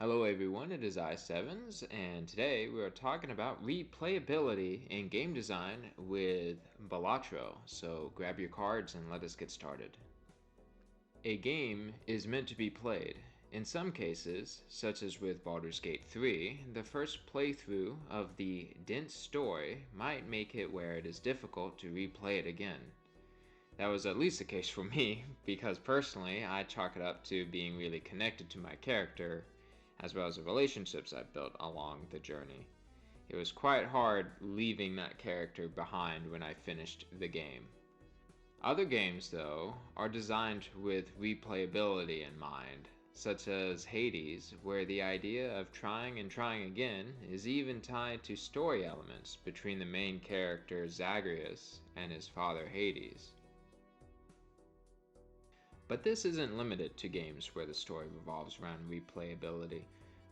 Hello everyone, it is i7s, and today we are talking about replayability in game design with Balatro. So grab your cards and let us get started. A game is meant to be played. In some cases, such as with Baldur's Gate 3, the first playthrough of the dense story might make it where it is difficult to replay it again. That was at least the case for me, because personally I chalk it up to being really connected to my character, as well as the relationships I've built along the journey. It was quite hard leaving that character behind when I finished the game. Other games, though, are designed with replayability in mind, such as Hades, where the idea of trying and trying again is even tied to story elements between the main character Zagreus and his father Hades. But this isn't limited to games where the story revolves around replayability.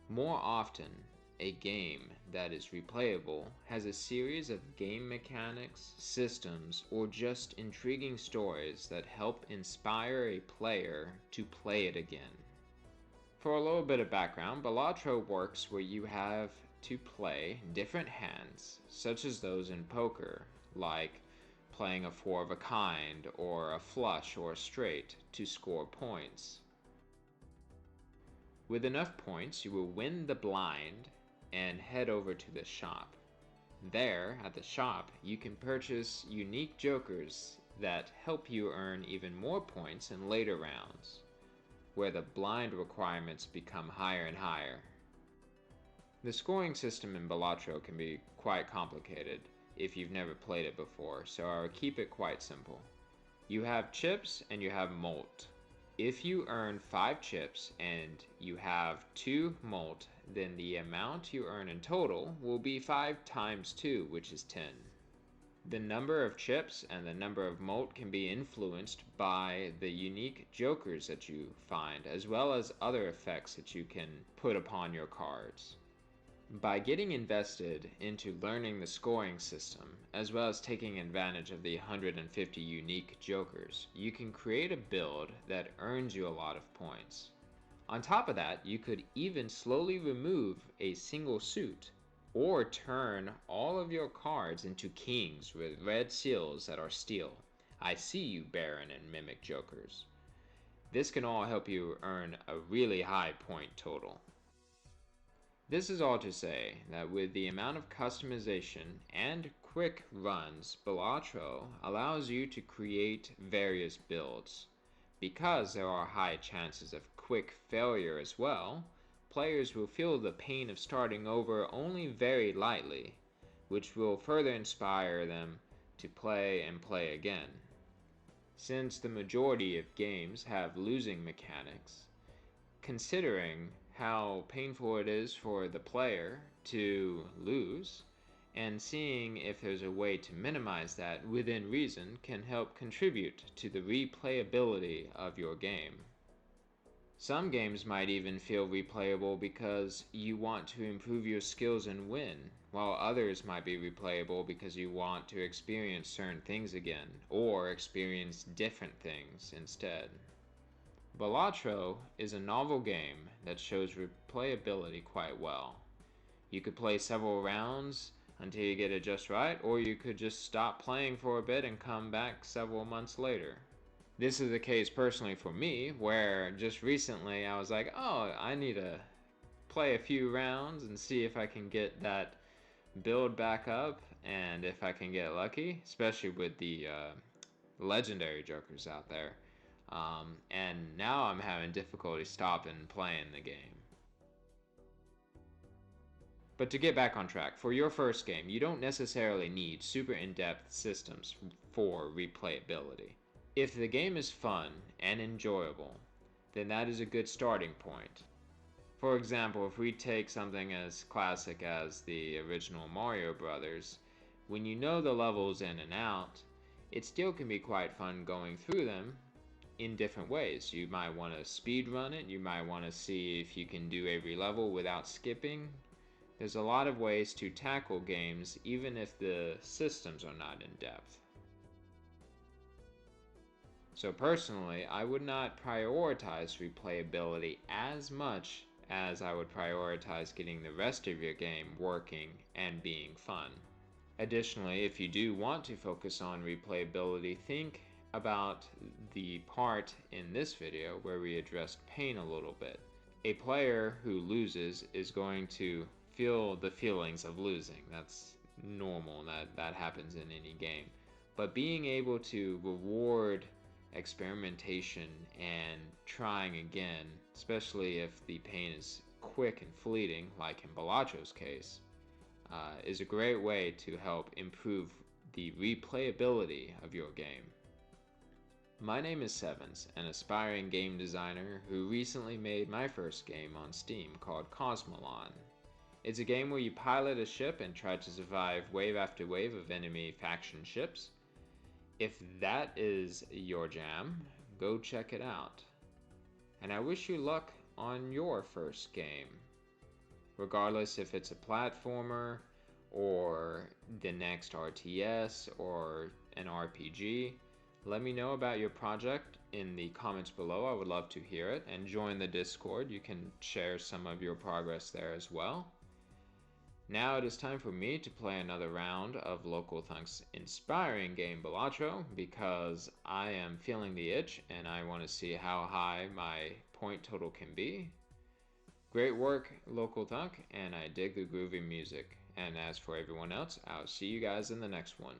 More often, a game that is replayable has a series of game mechanics, systems, or just intriguing stories that help inspire a player to play it again. For a little bit of background, Balatro works where you have to play different hands, such as those in poker, like playing a four of a kind, or a flush or a straight, to score points. With enough points, you will win the blind and head over to the shop. There, at the shop, you can purchase unique jokers that help you earn even more points in later rounds, where the blind requirements become higher and higher. The scoring system in Balatro can be quite complicated if you've never played it before, so I will keep it quite simple. You have chips and you have malt. If you earn 5 chips and you have 2 malt, then the amount you earn in total will be 5 times 2, which is 10. The number of chips and the number of malt can be influenced by the unique jokers that you find, as well as other effects that you can put upon your cards. By getting invested into learning the scoring system, as well as taking advantage of the 150 unique jokers, you can create a build that earns you a lot of points. On top of that, you could even slowly remove a single suit, or turn all of your cards into kings with red seals that are steel. I see you, Baron and Mimic jokers. This can all help you earn a really high point total. This is all to say that with the amount of customization and quick runs, Balatro allows you to create various builds. Because there are high chances of quick failure as well, players will feel the pain of starting over only very lightly, which will further inspire them to play and play again. Since the majority of games have losing mechanics, considering how painful it is for the player to lose, and seeing if there's a way to minimize that within reason can help contribute to the replayability of your game. Some games might even feel replayable because you want to improve your skills and win, while others might be replayable because you want to experience certain things again, or experience different things instead. Balatro is a novel game that shows replayability quite well. You could play several rounds until you get it just right, or you could just stop playing for a bit and come back several months later. This is the case personally for me, where just recently I was like, oh, I need to play a few rounds and see if I can get that build back up, and if I can get lucky, especially with the legendary jokers out there. And now I'm having difficulty stopping playing the game. But to get back on track, for your first game, you don't necessarily need super in-depth systems for replayability. If the game is fun and enjoyable, then that is a good starting point. For example, if we take something as classic as the original Mario Brothers, when you know the levels in and out, it still can be quite fun going through them in different ways. You might want to speed run it, you might want to see if you can do every level without skipping. There's a lot of ways to tackle games even if the systems are not in depth. So personally, I would not prioritize replayability as much as I would prioritize getting the rest of your game working and being fun. Additionally, if you do want to focus on replayability, think about the part in this video where we addressed pain a little bit. A player who loses is going to feel the feelings of losing. That's normal, that happens in any game. But being able to reward experimentation and trying again, especially if the pain is quick and fleeting, like in Balatro's case, is a great way to help improve the replayability of your game. My name is Sevens, an aspiring game designer who recently made my first game on Steam called Cosmolon. It's a game where you pilot a ship and try to survive wave after wave of enemy faction ships. If that is your jam, go check it out. And I wish you luck on your first game. Regardless if it's a platformer, or the next RTS, or an RPG, let me know about your project in the comments below. I would love to hear it. And join the Discord. You can share some of your progress there as well. Now it is time for me to play another round of LocalThunk's inspiring game Balatro, because I am feeling the itch and I want to see how high my point total can be. Great work, LocalThunk, and I dig the groovy music. And as for everyone else, I'll see you guys in the next one.